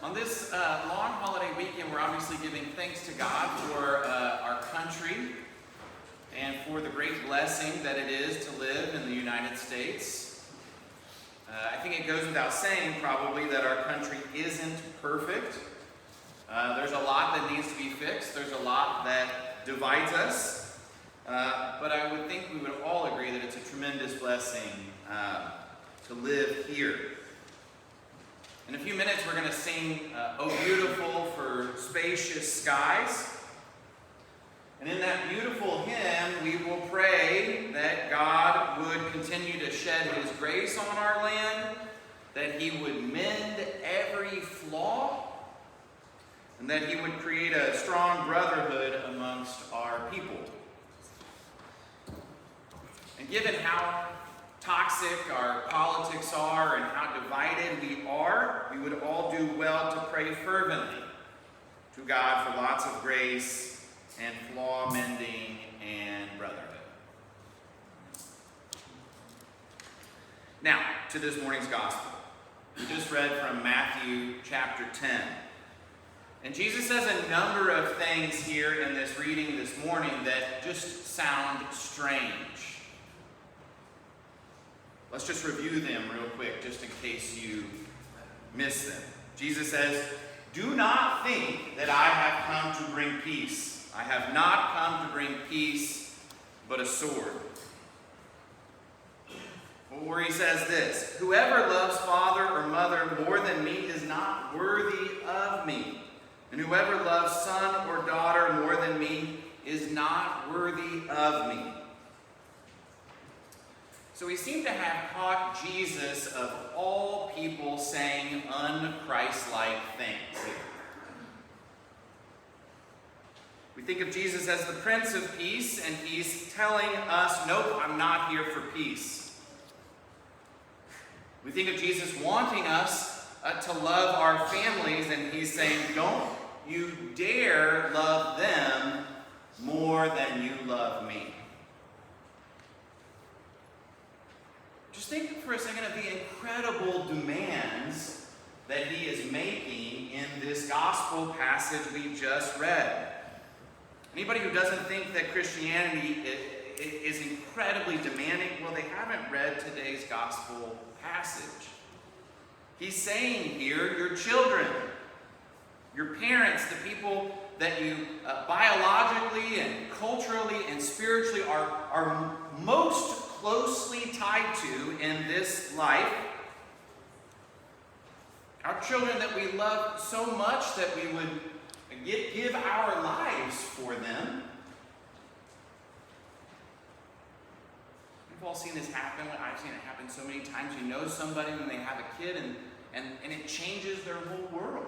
On this long holiday weekend, we're obviously giving thanks to God for our country and for the great blessing that it is to live in the United States. I think it goes without saying, probably, that our country isn't perfect. There's a lot that needs to be fixed. There's a lot that divides us. But I would think we would all agree that it's a tremendous blessing to live here. In a few minutes, we're going to sing "Oh Beautiful for Spacious Skies." And in that beautiful hymn, we will pray that God would continue to shed His grace on our land, that He would mend every flaw, and that He would create a strong brotherhood amongst our people. And given how toxic our politics are and how divided we are, we would all do well to pray fervently to God for lots of grace and flaw mending and brotherhood. Now, to this morning's gospel. We just read from Matthew chapter 10. And Jesus says a number of things here in this reading this morning that just sound strange. Let's just review them real quick, just in case you miss them. Jesus says, "Do not think that I have come to bring peace. I have not come to bring peace, but a sword." Or he says this, "Whoever loves father or mother more than me is not worthy of me. And whoever loves son or daughter more than me is not worthy of me." So we seem to have caught Jesus, of all people, saying un-Christ-like things here. We think of Jesus as the Prince of Peace, and He's telling us, nope, I'm not here for peace. We think of Jesus wanting us to love our families, and He's saying, don't you dare love them more than you love me. Just think for a second of the incredible demands that He is making in this gospel passage we just read. Anybody who doesn't think that Christianity is incredibly demanding, well, they haven't read today's gospel passage. He's saying here, your children, your parents, the people that you biologically and culturally and spiritually are most closely tied to in this life, our children that we love so much that we would give our lives for them. We've all seen this happen. I've seen it happen so many times. You know somebody when they have a kid and it changes their whole world.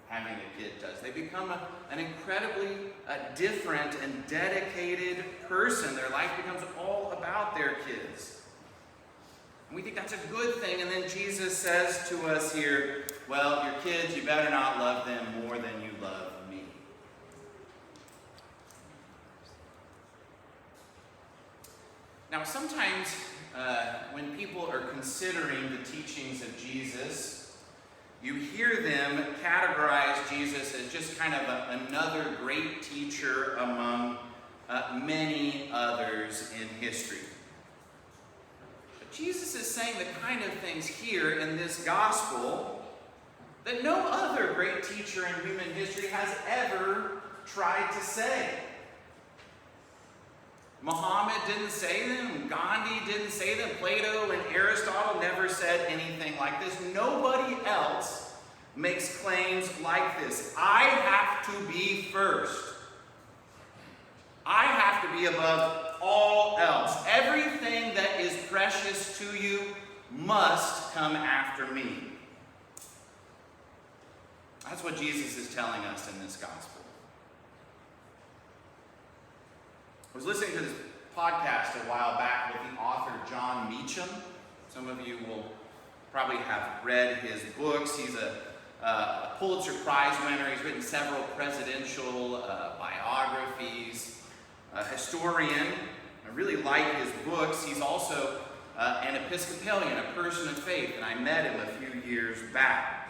Having a kid does. They become an incredibly different and dedicated person. Their life becomes all about their kids. And we think that's a good thing. And then Jesus says to us here, well, your kids, you better not love them more than you love me. Now, sometimes when people are considering the teachings of Jesus, you hear them categorize Jesus as just kind of another great teacher among many others in history. But Jesus is saying the kind of things here in this gospel that no other great teacher in human history has ever tried to say. Muhammad didn't say them, Gandhi didn't say them, Plato and Aristotle never said anything like this. Nobody else makes claims like this. I have to be first. I have to be above all else. Everything that is precious to you must come after me. That's what Jesus is telling us in this gospel. I was listening to this podcast a while back with the author John Meacham. Some of you will probably have read his books. He's a Pulitzer Prize winner. He's written several presidential biographies. A historian. I really like his books. He's also an Episcopalian, a person of faith, and I met him a few years back.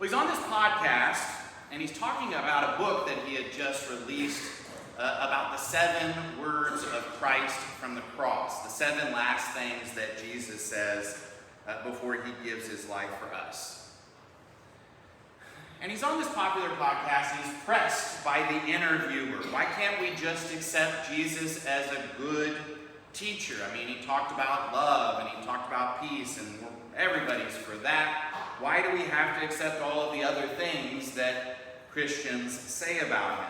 Well, he's on this podcast, and he's talking about a book that he had just released about the 7 words of Christ from the cross, the 7 last things that Jesus says before he gives his life for us. And he's on this popular podcast, and he's pressed by the interviewer. Why can't we just accept Jesus as a good teacher? I mean, he talked about love, and he talked about peace, and everybody's for that. Why do we have to accept all of the other things that Christians say about him?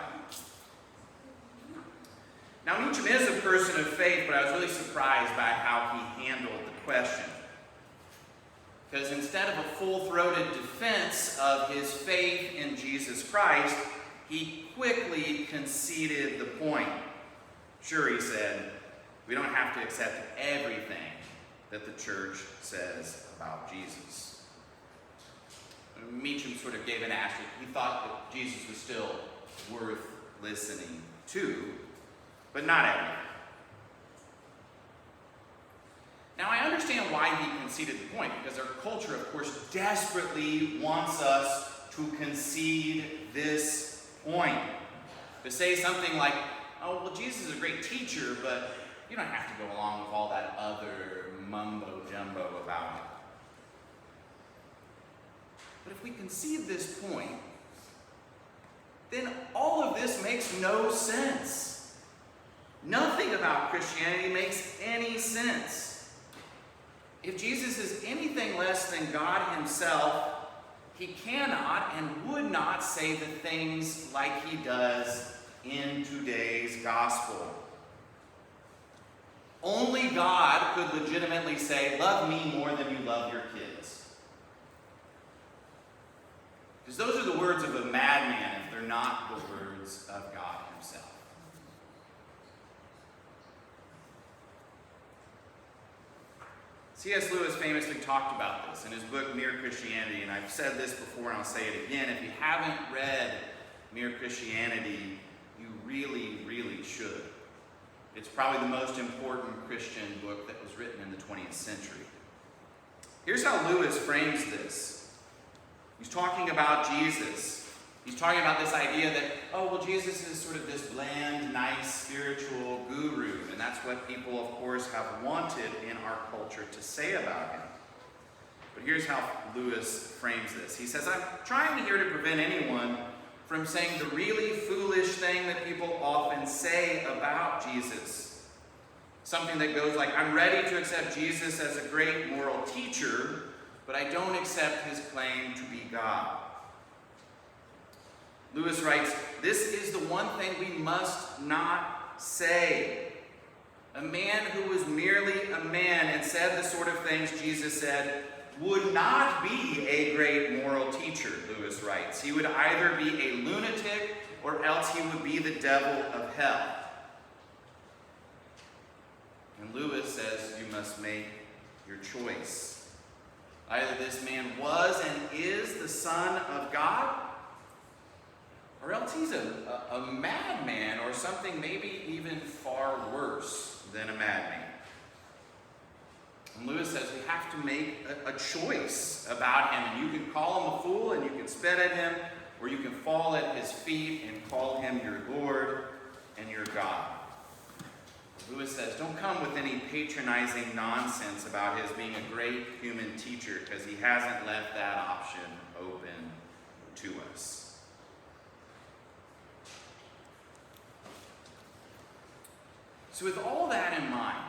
Now, Meacham is a person of faith, but I was really surprised by how he handled the question. Because instead of a full-throated defense of his faith in Jesus Christ, he quickly conceded the point. Sure, he said, we don't have to accept everything that the church says about Jesus. Meacham sort of gave an asterisk. He thought that Jesus was still worth listening to, but not everything. Now, I understand why he conceded the point, because our culture, of course, desperately wants us to concede this point. To say something like, oh, well, Jesus is a great teacher, but you don't have to go along with all that other mumbo-jumbo about him. But if we concede this point, then all of this makes no sense. Nothing about Christianity makes any sense. If Jesus is anything less than God himself, he cannot and would not say the things like he does in today's gospel. Only God could legitimately say, love me more than you love your kids. Because those are the words of a madman if they're not the words of God himself. C.S. Lewis famously talked about this in his book, Mere Christianity, and I've said this before and I'll say it again. If you haven't read Mere Christianity, you really, really should. It's probably the most important Christian book that was written in the 20th century. Here's how Lewis frames this. He's talking about Jesus. He's talking about this idea that, oh, well, Jesus is sort of this bland, nice, spiritual guru. And that's what people, of course, have wanted in our culture to say about him. But here's how Lewis frames this. He says, I'm trying here to prevent anyone from saying the really foolish thing that people often say about Jesus. Something that goes like, I'm ready to accept Jesus as a great moral teacher, but I don't accept his claim to be God. Lewis writes, this is the one thing we must not say. A man who was merely a man and said the sort of things Jesus said would not be a great moral teacher, Lewis writes. He would either be a lunatic or else he would be the devil of hell. And Lewis says you must make your choice. Either this man was and is the Son of God, or else he's a madman or something maybe even far worse than a madman. And Lewis says we have to make a choice about him. And you can call him a fool and you can spit at him, or you can fall at his feet and call him your Lord and your God. Lewis says, don't come with any patronizing nonsense about his being a great human teacher, because he hasn't left that option open to us. So with all that in mind,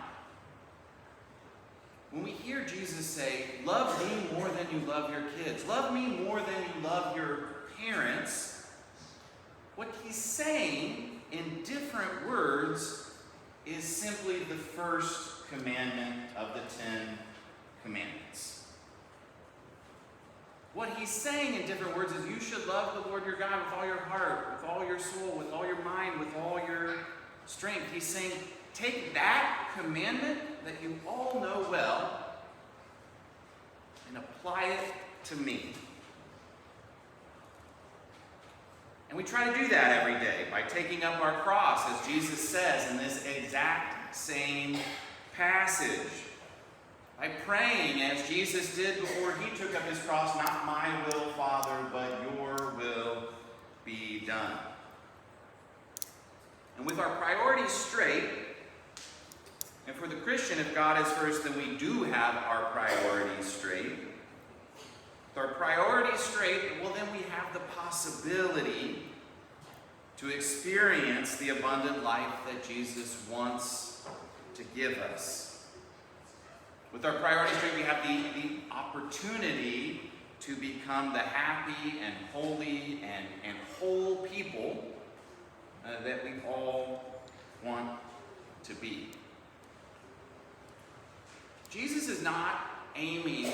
when we hear Jesus say, love me more than you love your kids, love me more than you love your parents, what he's saying in different words is simply the first commandment of the 10 Commandments. What he's saying in different words is you should love the Lord your God with all your heart, with all your soul, with all your mind, with all your strength. He's saying, take that commandment that you all know well and apply it to me. And we try to do that every day by taking up our cross, as Jesus says in this exact same passage. By praying as Jesus did before he took up his cross, not my will, Father, but your will be done. And with our priorities straight, and for the Christian, if God is first, then we do have our priorities straight. With our priorities straight, well, then we have the possibility to experience the abundant life that Jesus wants to give us. With our priorities straight, we have the opportunity to become the happy and holy and whole people that we all want to be. Jesus is not aiming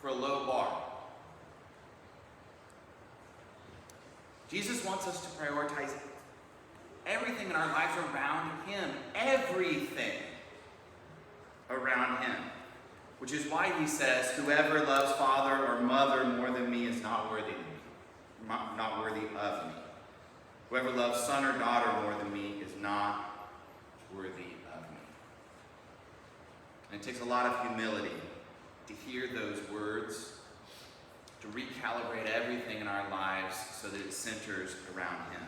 for a low bar. Jesus wants us to prioritize everything in our lives around him. Everything around him. Which is why he says, whoever loves father or mother more than me is not worthy of me. Whoever loves son or daughter more than me is not worthy of me. And it takes a lot of humility to hear those words, to recalibrate everything in our lives so that it centers around him.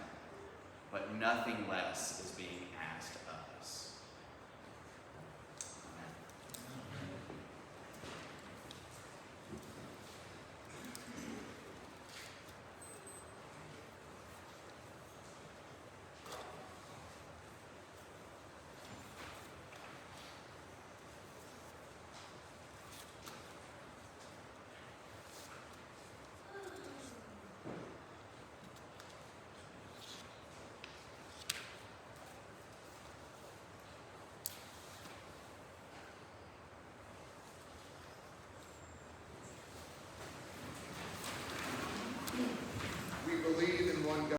But nothing less is being